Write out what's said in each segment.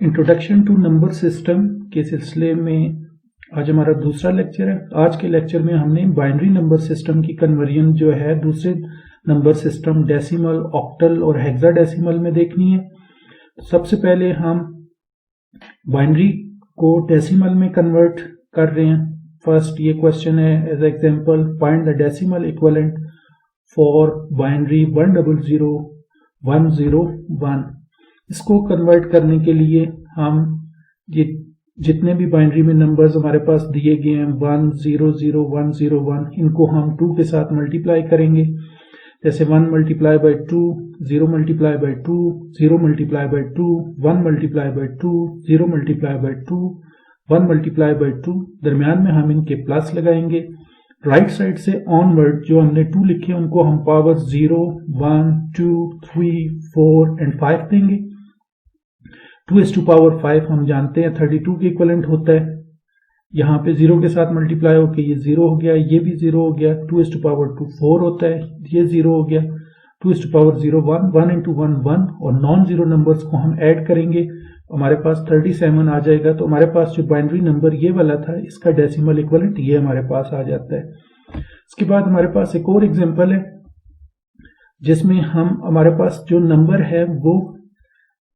Introduction to number system के सिलसिले में आज हमारा दूसरा लेक्चर है। आज के लेक्चर में हमने बाइनरी नंबर सिस्टम की कन्वर्जन जो है दूसरे नंबर सिस्टम डेसिमल, ऑक्टल और हेक्साडेसिमल में देखनी है। सबसे पहले हम बाइनरी को डेसिमल में कन्वर्ट कर रहे हैं। फर्स्ट ये क्वेश्चन है, as example find the decimal equivalent for binary 100101। इसको कन्वर्ट करने के लिए हम ये जितने भी बाइनरी में नंबर्स हमारे पास दिए गए हैं 100101, इनको हम 2 के साथ मल्टीप्लाई करेंगे। जैसे 1 multiply by 2, 0 multiply by 2, 0 multiply by 2, 1 multiply by 2, 0 multiply by 2, 1 multiply by 2। दरमियान में हम इनके प्लस लगाएंगे। राइट साइड से ऑनवर्ड जो हमने 2 लिखे उनको हम पावर 0, 1, 2, 3, 4 एंड 5 देंगे। 2⁵ हम जानते हैं 32 के इक्विवेलेंट होता है। यहाँ पे 0 के साथ मल्टीप्लाई होके ये 0 हो गया, ये भी 0 हो गया। 2⁵2 4 होता है, ये 0 हो गया। 2⁵0 1, 1 into 1 1 और नॉन जीरो नंबर्स को हम ऐड करेंगे, हमारे पास 37 आ जाएगा। तो हमारे पास जो बाइनरी नंबर ये वाला था इसका डेसिमल इक्विवेलेंट ये हमारे पास आ जाता है। इसके बाद हमारे पास एक और एग्जांपल है जिसमें हमारे पास जो नंबर है वो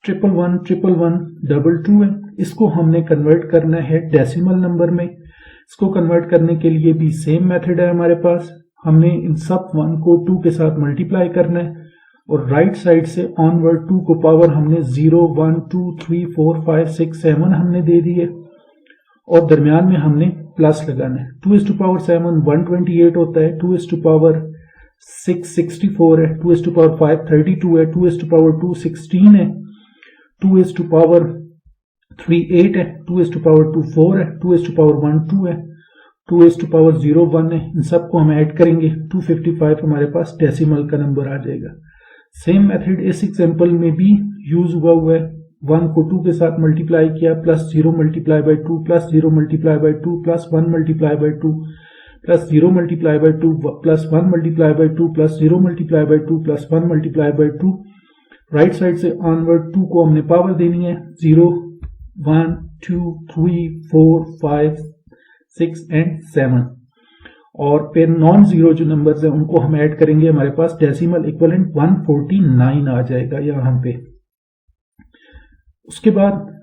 1111122 है। इसको हमने कन्वर्ट करना है डेसिमल नंबर में। इसको कन्वर्ट करने के लिए भी सेम मेथड है हमारे पास। हमने इन सब 1 को 2 के साथ मल्टीप्लाई करना है और राइट साइड से ऑनवर्ड 2 को पावर हमने 0, 1, 2, 3, 4, 5, 6, 7 हमने दे दी है और दरमियान में हमने प्लस लगाना है। 2⁵7 128 होता है, 2⁵6 64 है, 2⁵5 32 है, 2⁵2 16 है, 2⁵3 8 है, 2⁵2 4 है, 2⁵1 2 है, 2⁵0 1 है। इन सबको हम ऐड करेंगे, 255 हमारे पास डेसिमल का नंबर आ जाएगा। सेम मेथड इस एग्जांपल में भी यूज हुआ है। 1 को 2 के साथ मल्टीप्लाई किया, plus 0 multiply by 2, plus 0 multiply by 2, plus 1 multiply by 2, plus 0 multiply by 2, plus 1 multiply by 2, plus 0 multiply by 2, plus 1 multiply by 2। Right side से ऑनवर्ड 2 को हमने पावर देनी है 0, 1, 2, 3, 4, 5, 6 एंड 7 और फिर नॉन जीरो जो नंबर्स हैं उनको हम ऐड करेंगे। हमारे पास डेसिमल इक्विवेलेंट 149 आ जाएगा यहाँ पे। उसके बाद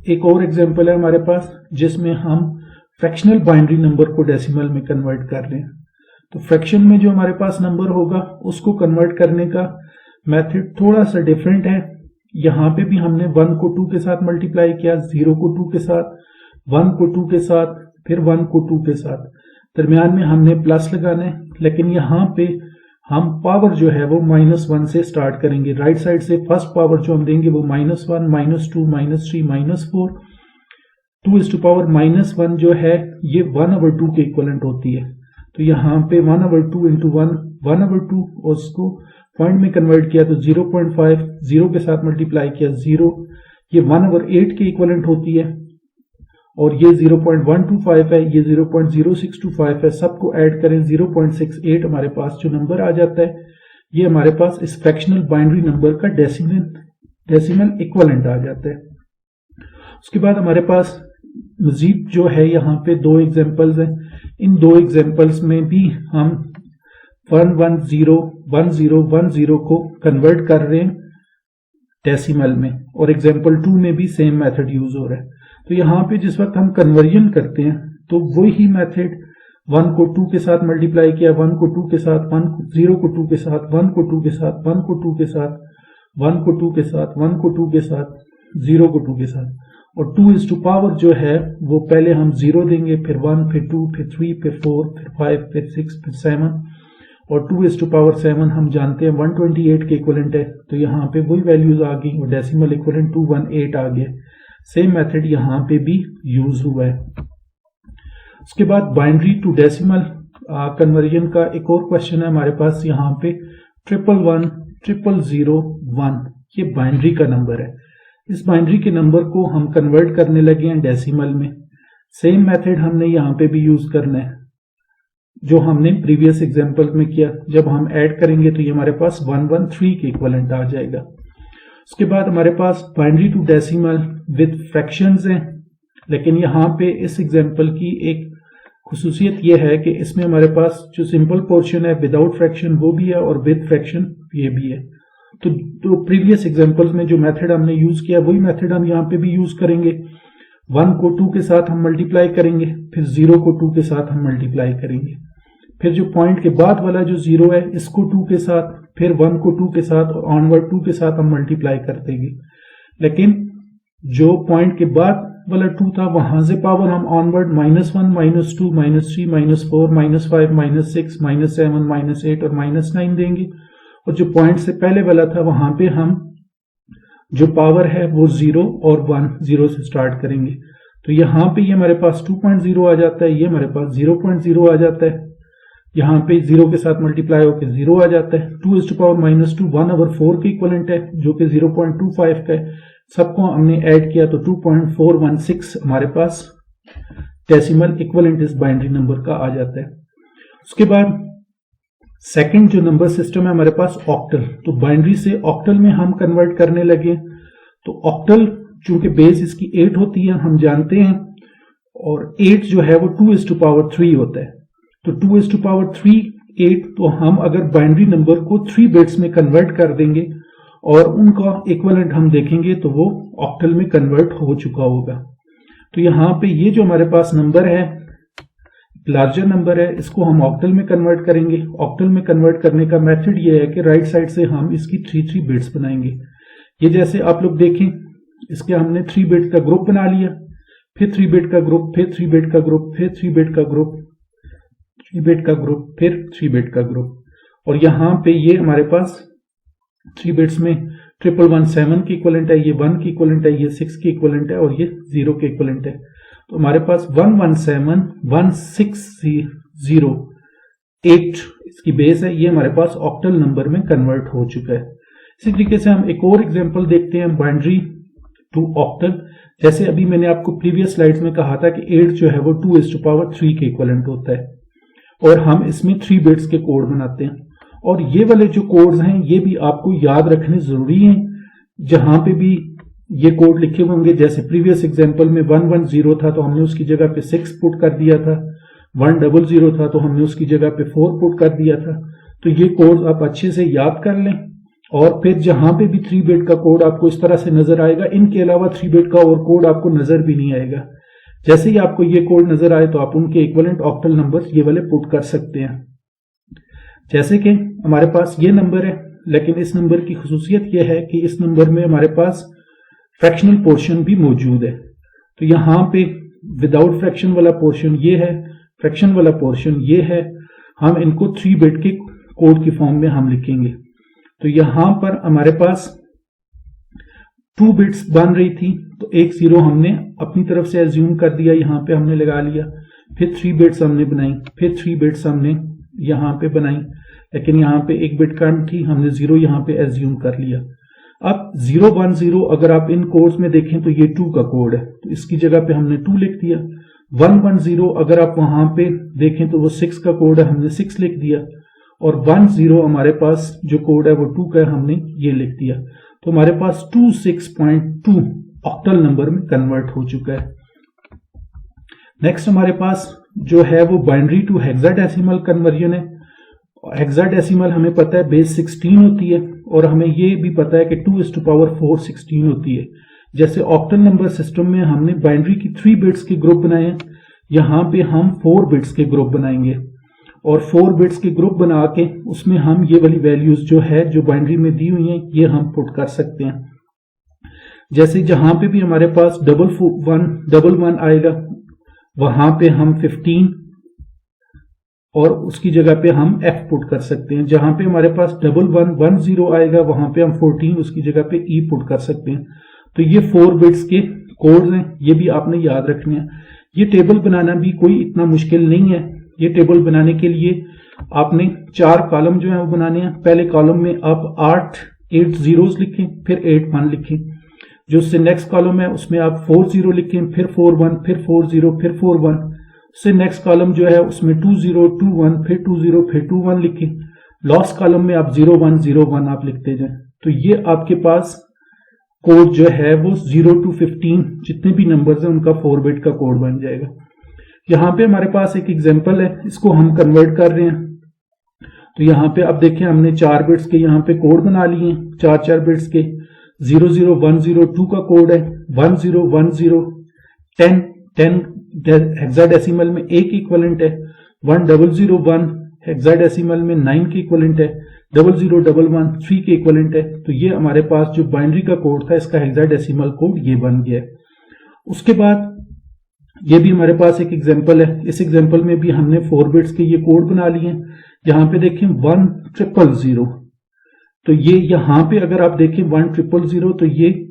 एक और एग्जांपल है हमारे पास जिसमें हम फ्रैक्शनल बाइनरी नंबर को डेसिमल में कन्वर्ट कर रहे हैं। तो फ्रैक्शन में जो हमारे पास नंबर होगा उसको कन्वर्ट करने का मेथड थोड़ा सा डिफरेंट है। यहाँ पे भी हमने 1 को 2 के साथ मल्टीप्लाई किया, 0 को 2 के साथ, 1 को 2 के साथ, फिर 1 को 2 के साथ। दरमियान में हमने प्लस लगाना है, लेकिन यहाँ पे हम पावर जो है वो -1 से स्टार्ट करेंगे। राइट साइड से फर्स्ट पावर जो हम देंगे वो -1, -2, -3, -4। 2⁻⁻1 जो है ये 1/2 के इक्विवेलेंट होती है। तो यहाँ पे 1/2 into 1/2 और उसको पॉइंट में कन्वर्ट किया तो 0.5, 0 के साथ मल्टीप्लाई किया 0, ये 1/8 के इक्विवेलेंट होती है और ये 0.125 है, ये 0.0625 है। सबको ऐड करें 0.68 हमारे पास जो नंबर आ जाता है ये हमारे पास इस फ्रैक्शनल बाइनरी नंबर का डेसिमल इक्विवेलेंट आ जाता है। उसके बाद हमारे पास मजीद जो है यहाँ पे 2 एग्जांपल्स हैं। इन 2 एग्जांपल्स में भी हम 1101010 को कन्वर्ट कर रहे हैं डेसिमल में और एग्जांपल 2 में भी सेम मेथड यूज हो रहा है। तो यहाँ पे जिस वक्त हम कन्वर्जन करते हैं तो वही मेथड 1 को 2 के साथ मल्टीप्लाई किया, 1 को 2 के साथ, 0 को 2 के साथ, 1 को 2 के साथ, 1 को 2 के साथ, 1 को 2 के साथ, 1 को 2 के साथ, 0 को 2 के साथ और 2 जो है वो पहले हम 0 देंगे, फिर 1, फिर 2, फिर 3, फिर 4, फिर 5, फिर 6, फिर 7 और 2⁻7 हम जानते हैं 128 के इक्विवेलेंट है। तो यहाँ पे वही वैल्यूज आ गई और डेसिमल इक्विवेलेंट 218 आ गया। सेम मेथड यहाँ पे भी यूज हुआ है। उसके बाद बाइनरी टू डेसिमल कन्वर्जन का एक और क्वेश्चन है हमारे पास यहाँ पे 111001। ये बाइनरी का नंबर है। इस बाइनरी के नंबर को हम कन्वर्ट करने लगे हैं डेसिमल में। सेम मेथड हमने यहाँ पे भी यूज करना है जो हमने प्रीवियस एग्जांपल में किया। जब हम ऐड करेंगे तो ये हमारे पास 113 के इक्विवेलेंट आ जाएगा। उसके बाद हमारे पास binary to decimal with fractions हैं, लेकिन यहाँ पे इस एग्जांपल की एक खुसूसियत यह है कि इसमें हमारे पास जो सिंपल पोर्शन है विदाउट फ्रैक्शन वो भी है और विद फ्रैक्शन ये भी है। तो प्रीवियस एग्जांपल्स में जो मेथड हमने यूज किया वही मेथड हम यहाँ पे भी यूज करेंगे। 1 को 2 के साथ हम मल्टीप्लाई करेंगे, फिर 0 को 2 के साथ हम मल्टीप्लाई करेंगे, फिर जो पॉइंट के बाद वाला जो 0 है इसको 2 के साथ, फिर 1 को 2 के साथ और ऑनवर्ड 2 के साथ हम मल्टीप्लाई कर देंगे। लेकिन जो पॉइंट के बाद वाला 2 था वहां से पावर हम ऑनवर्ड -1, -2, -3, -4, -5, -6, -7, -8 और -9 देंगे, और जो पॉइंट से पहले वाला था वहां पे हम जो पावर है वो 0 और 1 0 से स्टार्ट करेंगे। तो यहाँ पे ये हमारे पास 2.0 आ जाता है, ये हमारे पास 0.0 आ जाता है, यहाँ पे 0 के साथ मल्टीप्लाई होकर 0 आ जाता है। 2 to the power -2 1/4 के इक्वलेंट है जो कि 0.25 का है। सबको हमने ऐड किया तो 2.416 हमारे पास डेसिमल इक्वलेंट इस बाइनरी नंबर का आ जाता है। उसके बाद सेकंड जो नंबर सिस्टम है हमारे पास ऑक्टल, तो बाइनरी से ऑक्टल में हम कन्वर्ट करने लगे। तो ऑक्टल चूंकि बेस इसकी 8 होती है हम जानते हैं, और 8 जो है वो 2 to the power 3 होता है। तो 2 to the power 3 8, तो हम अगर बाइनरी नंबर को 3 बिट्स में कन्वर्ट कर देंगे और उनका इक्विवेलेंट हम देखेंगे तो वो ऑक्टल में कन्वर्ट हो चुका होगा। तो यहाँ पे ये जो हमारे पास नंबर है लार्जर नंबर है, इसको हम ऑक्टल में कन्वर्ट करेंगे। ऑक्टल में कन्वर्ट करने का मेथड ये है कि राइट साइड से हम इसकी 3 बिट्स बनाएंगे। ये जैसे आप लोग देखें, इसके हमने 3 बिट का ग्रुप बना लिया, फिर 3 बिट का ग्रुप, फिर 3 बिट का ग्रुप, फिर 3 बिट का ग्रुप, 3 बिट का ग्रुप, फिर 3 बिट का ग्रुप, और यहाँ पे ये हमारे पास 3 बिट्स में 1117 की इक्वलेंट है, ये 1 की इक्वलेंट है, ये 6 की इक्वलेंट है और ये 0 की इक्वलेंट है। तो हमारे पास 117160 इसकी बेस है, ये हमारे पास ऑक्टल नंबर में कन्वर्ट हो चुका है। इसी तरीके से हम एक और एग्जांपल देखते हैं बाइनरी टू ऑक्टल। जैसे अभी मैंने आपको प्रीवियस स्लाइड्स में कहा था कि 8 जो है वो 2 to the power 3 के इक्वलेंट होता है, और हम इसमें 3 बिट्स के कोड बनाते हैं। और ये वाले जो कोड्स हैं ये भी आपको याद रखने जरूरी हैं। जहां पे भी ये कोड लिखे हुए होंगे, जैसे प्रीवियस एग्जांपल में 110 था तो हमने उसकी जगह पे 6 पुट कर दिया था, 100 था तो हमने उसकी जगह पे 4 पुट कर दिया था। तो ये कोड आप अच्छे से याद कर लें, और फिर जहां पे भी 3 बिट का कोड आपको इस तरह से नजर आएगा, इनके अलावा 3 बिट का और कोड आपको नजर भी नहीं आएगा। जैसे ही आपको ये कोड नजर आए तो आप उनके इक्विवेलेंट ऑक्टल नंबर ये वाले पुट कर सकते हैं। जैसे कि हमारे पास ये नंबर है, लेकिन इस नंबर की खुसूसियत यह है कि इस नंबर में हमारे पास फ्रैक्शनल पोर्शन भी मौजूद है। तो यहाँ पे विदाउट फ्रैक्शन वाला पोर्शन ये है, फ्रैक्शन वाला पोर्शन ये है। हम इनको 3 बिट के कोड की फॉर्म में हम लिखेंगे। तो यहां पर हमारे पास 2 बिट्स बन रही थी, तो एक 0 हमने अपनी तरफ से एज्यूम कर दिया, यहां पे हमने लगा लिया। फिर 3 बिट्स हमने बनाई, फिर 3 बिट्स हमने यहां पे बनाई, लेकिन यहां पे 1 बिट कम थी, हमने 0 यहां पे एज्यूम कर लिया। अब 010 अगर आप इन कोड्स में देखें तो ये 2 का कोड है, तो इसकी जगह पे हमने 2 लिख दिया। 110 अगर आप वहां पे देखें तो वो 6 का कोड है, हमने 6 लिख दिया। और 10 हमारे पास जो कोड है वो 2 का है, हमने ये लिख दिया। तो हमारे पास 26.2 ऑक्टल नंबर में कन्वर्ट हो चुका है। नेक्स्ट हमारे पास जो है वो बाइनरी टू हेक्साडेसिमल कन्वर्जन है। हेक्साडेसिमल हमें पता है बेस 16 होती है, और हमें ये भी पता है कि 2 to the power 4 16 होती है। जैसे ऑक्टल नंबर सिस्टम में हमने बाइनरी की 3 बिट्स के ग्रुप बनाए हैं, यहां पे हम 4 बिट्स के ग्रुप बनाएंगे, और 4 बिट्स के ग्रुप बना के उसमें हम ये वाली वैल्यूज जो है जो बाइनरी में दी हुई हैं ये हम पुट कर सकते हैं। जैसे जहां पे भी हमारे पास 1111 आएगा वहां पे हम 15 और उसकी जगह पे हम F पुट कर सकते हैं। जहां पे हमारे पास 1110 आएगा वहां पे हम 14 उसकी जगह पे E पुट कर सकते हैं। तो ये 4 बिट्स के कोड्स हैं, ये भी आपने याद रखने हैं। ये टेबल बनाना भी कोई इतना मुश्किल नहीं है। ये टेबल बनाने के लिए आपने 4 कॉलम जो है वो बनाने हैं। पहले कॉलम में आप 8 zeros लिखें, फिर 8 1 लिखें। जो उससे नेक्स्ट कॉलम है उसमें आप 4 0 लिखें, फिर 4 1, फिर 4 0, फिर 4 1। उससे नेक्स्ट कॉलम जो है उसमें 2 0 2 1, फिर 2 0, फिर 2 1 लिखें। लास्ट कॉलम में आप 0 1 0 1 आप लिखते जाएं। तो ये आपके पास कोड जो है वो 0 to 15 जितने भी नंबर्स हैं उनका 4 बिट का कोड बन जाएगा। यहाँ पे हमारे पास एक एग्जांपल है, इसको हम कन्वर्ट कर रहे हैं। तो यहाँ पे अब देखें हमने 4 बिट्स के यहाँ पे कोड बना लिए हैं, 4 बिट्स के। 00102 का कोड है, 1010 10 हेक्साडेसिमल में 1 इक्विवेलेंट है, 1001 हेक्साडेसिमल में 9 के इक्विवेलेंट है, 0011 3 के इक्विवेलेंट है। तो ये हमारे पास जो बाइनरी का कोड था इसका हेक्साडेसिमल कोड ये बन गया है। उसके बाद ये भी हमारे पास एक एग्जांपल है, इस एग्जांपल में भी हमने 4 बिट्स के ये कोड बना लिए हैं। यहाँ पे देखें 1000, तो ये यहाँ पे अगर आप देखें 1000 तो ये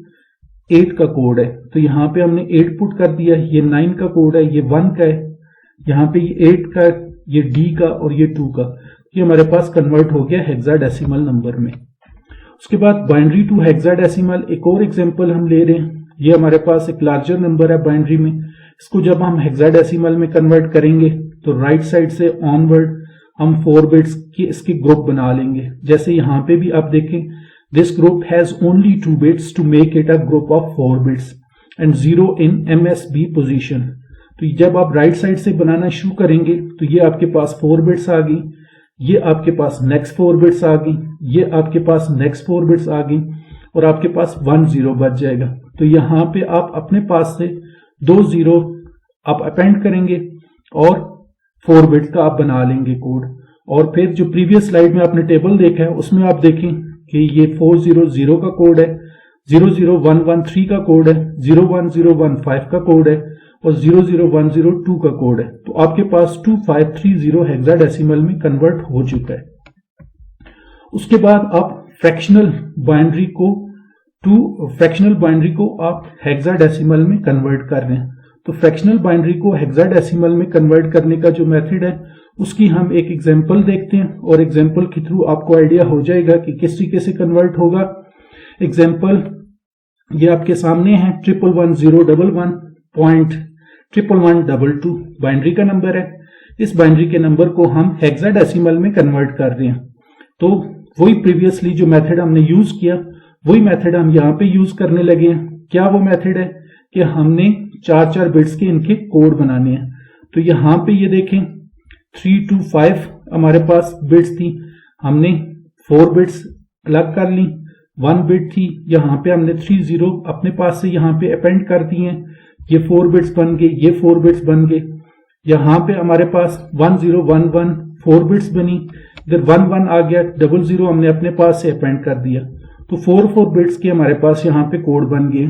8 का कोड है, तो यहाँ पे हमने 8 पुट कर दिया। ये 9 का कोड है, ये 1 का है, यहाँ पे ये 8 का, ये D का और ये 2 का। ये हमारे पास कन्वर्ट हो गया हेक्साडेसिमल नंबर में। उसके बाद बाइनरी टू हेक्साडेसिमल एक और एग्जांपल हम ले रहे हैं। ये हमारे पास एक लार्जर नंबर है बाइनरी में, इसको जब हम हेक्साडेसिमल में कन्वर्ट करेंगे तो राइट साइड से ऑनवर्ड हम 4 बिट्स की इसकी ग्रुप बना लेंगे। जैसे यहाँ पे भी आप देखें, this group has only 2 bits to make it a group of 4 bits and 0 in MSB position. तो जब आप राइट साइड से बनाना शुरू करेंगे तो ये आपके पास 4 बिट्स आ गई, ये आपके पास नेक्स्ट 4 बिट्स आ गई, ये आपके पास नेक्स्ट 4 बिट्स आ गई और आपके पास 1 0 बच जाएगा। तो यहाँ पे आप अपने पास से 2 0 आप अपेंड करेंगे और 4 बिट्स का आप बना लेंगे कोड। और फिर जो प्रीवियस स्लाइड में आपने टेबल देखा है उसमें आप देखें कि ये 400 का कोड है, 00113 का कोड है, 01015 का कोड है और 00102 का कोड है। तो आपके पास 2530 हेक्साडेसिमल में कन्वर्ट हो चुका है। उसके बाद आप फ्रैक्शनल बाइनरी को आप हेक्साडेसिमल में कन्वर्ट कर रहे हैं। तो फ्रैक्शनल बाइनरी को हेक्साडेसिमल में कन्वर्ट करने का जो मेथड है उसकी हम एक एग्जांपल देखते हैं और एग्जांपल के थ्रू आपको आइडिया हो जाएगा कि किस तरीके से कन्वर्ट होगा। एग्जांपल ये आपके सामने है, 111011.1122 बाइनरी का नंबर है। इस बाइनरी के नंबर को हम हेक्साडेसिमल में कन्वर्ट कर रहे हैं। तो वही प्रीवियसली जो मेथड हमने यूज किया वही मेथड हम यहाँ पे यूज करने लगे हैं। क्या वो मेथड है कि हमने 4 बिट्स के इनके कोड बनाने हैं। तो यहाँ पे ये देखें 3 to 5 हमारे पास बिट्स थी, हमने 4 बिट्स अलग कर ली, 1 बिट थी, यहाँ पे हमने 3 0 अपने पास से यहाँ पे अपेंड कर दिए हैं, ये 4 बिट्स बन गए, ये 4 बिट्स बन गए। यहाँ पे हमारे पास 1011 4 बिट्स बनी, इधर 1 1 आ गया, 00 हमने अपने पास से अपेंड कर दिया। तो 4 बिट्स के हमारे पास यहाँ पे कोड बन गए।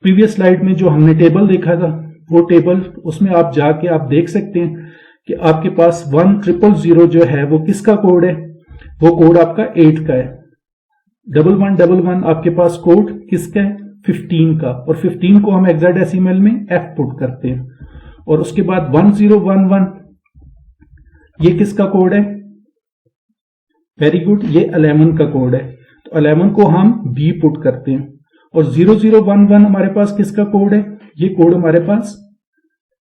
प्रीवियस स्लाइड में जो हमने टेबल देखा था वो टेबल, उसमें आप जाके आप देख सकते हैं कि आपके पास 1000 जो है वो किसका कोड है, वो कोड आपका 8 का है। 1111 आपके पास कोड किसका है, 15 का, और 15 को हम हेक्साडेसिमल में F पुट करते हैं। और उसके बाद 1011 ये किसका कोड है, वेरी गुड, ये 11 का कोड है, तो 11 को हम B पुट करते हैं। और 0011 हमारे पास किसका कोड है, ये कोड हमारे पास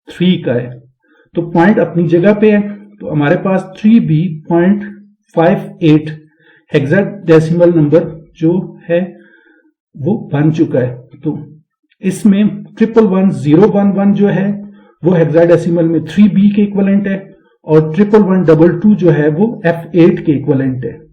3 का है। तो पॉइंट अपनी जगह पे है, तो हमारे पास 3B.58 हेक्साडेसिमल नंबर जो है वो बन चुका है। तो इसमें 111011 जो है वो हेक्साडेसिमल में 3B के इक्विवेलेंट है और 1112 जो है वो F8 के इक्विवेलेंट है।